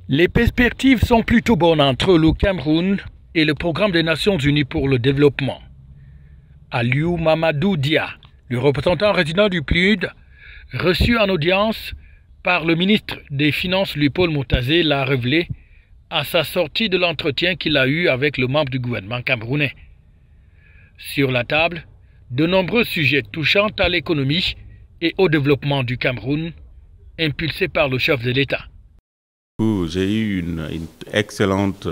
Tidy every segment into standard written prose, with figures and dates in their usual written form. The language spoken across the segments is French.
Les perspectives sont plutôt bonnes entre le Cameroun et le Programme des Nations Unies pour le développement. Aliou Mamadou Dia, le représentant résident du PNUD, reçu en audience par le ministre des Finances Lupaul Moutazé, l'a révélé à sa sortie de l'entretien qu'il a eu avec le membre du gouvernement camerounais. Sur la table, de nombreux sujets touchant à l'économie et au développement du Cameroun, impulsés par le chef de l'État. J'ai eu une excellente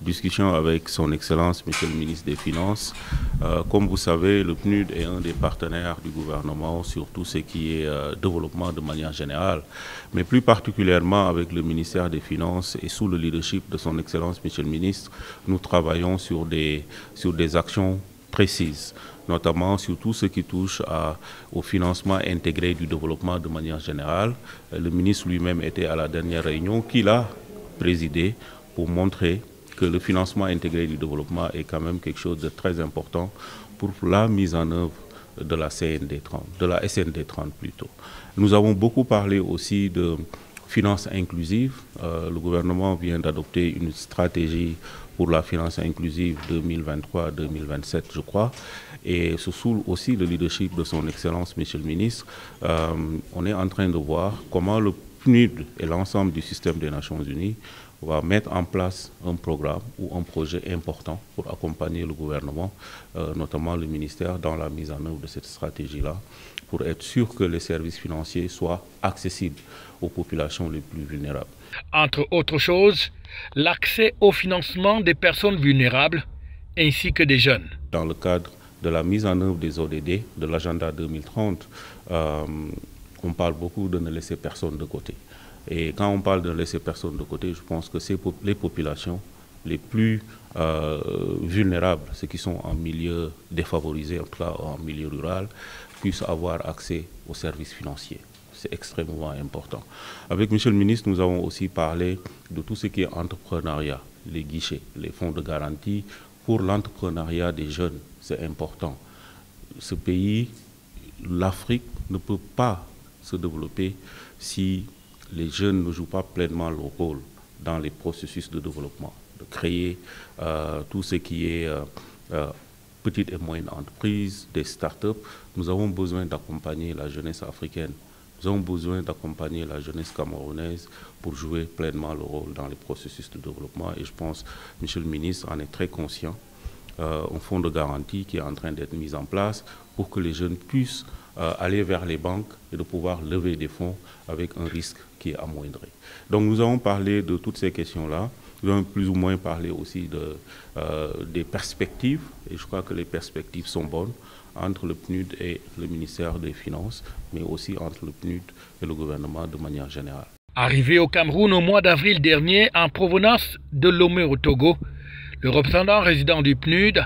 discussion avec son Excellence, Monsieur le ministre des Finances. Comme vous savez, le PNUD est un des partenaires du gouvernement sur tout ce qui est développement de manière générale, mais plus particulièrement avec le ministère des Finances et sous le leadership de son Excellence, Monsieur le ministre, nous travaillons sur des actions précises, notamment sur tout ce qui touche au financement intégré du développement de manière générale. Le ministre lui-même était à la dernière réunion qu'il a présidée pour montrer que le financement intégré du développement est quand même quelque chose de très important pour la mise en œuvre de la SND 30, de la SND 30 plutôt. Nous avons beaucoup parlé aussi de finance inclusive. Le gouvernement vient d'adopter une stratégie pour la finance inclusive 2023-2027, je crois, et sous aussi le leadership de son Excellence, Monsieur le ministre, on est en train de voir comment le PNUD et l'ensemble du système des Nations Unies va mettre en place un programme ou un projet important pour accompagner le gouvernement, notamment le ministère, dans la mise en œuvre de cette stratégie-là, pour être sûr que les services financiers soient accessibles aux populations les plus vulnérables. Entre autres choses, l'accès au financement des personnes vulnérables ainsi que des jeunes. Dans le cadre de la mise en œuvre des ODD, de l'agenda 2030, on parle beaucoup de ne laisser personne de côté. Et quand on parle de ne laisser personne de côté, je pense que c'est les populations les plus vulnérables, ceux qui sont en milieu défavorisé, en tout cas en milieu rural, puissent avoir accès aux services financiers. C'est extrêmement important. Avec Monsieur le ministre, nous avons aussi parlé de tout ce qui est entrepreneuriat, les guichets, les fonds de garantie pour l'entrepreneuriat des jeunes. C'est important. Ce pays, l'Afrique, ne peut pas se développer si les jeunes ne jouent pas pleinement leur rôle dans les processus de développement, de créer tout ce qui est petites et moyennes entreprises, des start-up. Nous avons besoin d'accompagner la jeunesse africaine. Nous avons besoin d'accompagner la jeunesse camerounaise pour jouer pleinement le rôle dans les processus de développement. Et je pense, Monsieur le ministre en est très conscient. Un fonds de garantie qui est en train d'être mis en place pour que les jeunes puissent aller vers les banques et de pouvoir lever des fonds avec un risque qui est amoindri. Donc nous avons parlé de toutes ces questions-là. Nous avons plus ou moins parlé aussi des perspectives, et je crois que les perspectives sont bonnes entre le PNUD et le ministère des Finances, mais aussi entre le PNUD et le gouvernement de manière générale. Arrivé au Cameroun au mois d'avril dernier en provenance de Lomé au Togo, le représentant résident du PNUD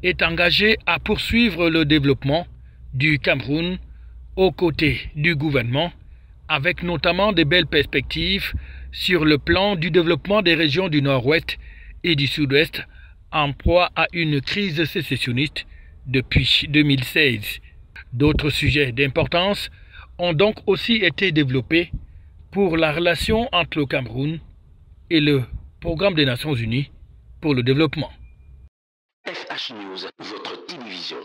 est engagé à poursuivre le développement du Cameroun aux côtés du gouvernement, avec notamment de belles perspectives sur le plan du développement des régions du Nord-Ouest et du Sud-Ouest en proie à une crise sécessionniste depuis 2016. D'autres sujets d'importance ont donc aussi été développés pour la relation entre le Cameroun et le Programme des Nations Unies pour le développement. FH News, votre télévision.